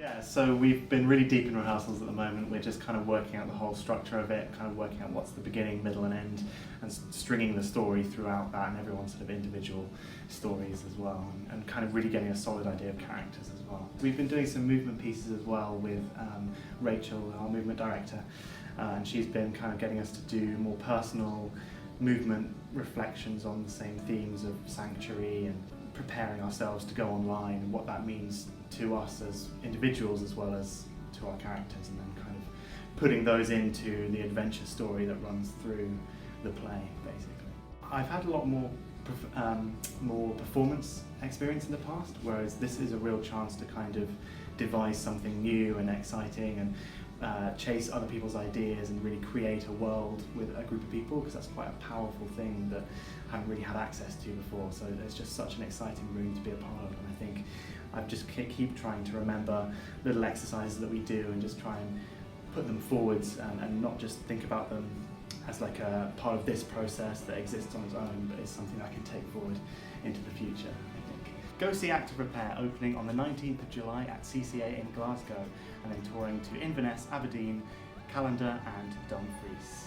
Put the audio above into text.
Yeah, so we've been really deep in rehearsals at the moment. We're just kind of working out the whole structure of it, kind of working out what's the beginning, middle and end, and stringing the story throughout that, and everyone's sort of individual stories as well, and kind of really getting a solid idea of characters as well. We've been doing some movement pieces as well with Rachel, our movement director, and she's been kind of getting us to do more personal movement reflections on the same themes of sanctuary and preparing ourselves to go online and what that means to us as individuals as well as to our characters, and then kind of putting those into the adventure story that runs through the play, basically. I've had a lot more performance experience in the past, whereas this is a real chance to kind of devise something new and exciting and chase other people's ideas and really create a world with a group of people, because that's quite a powerful thing that I haven't really had access to before. So it's just such an exciting room to be a part of, and I think I've just keep trying to remember little exercises that we do and just try and put them forwards and not just think about them as like a part of this process that exists on its own, but is something I can take forward into the future, I think. Go see Active Repair, opening on the 19th of July at CCA in Glasgow, and then touring to Inverness, Aberdeen, Callander and Dumfries.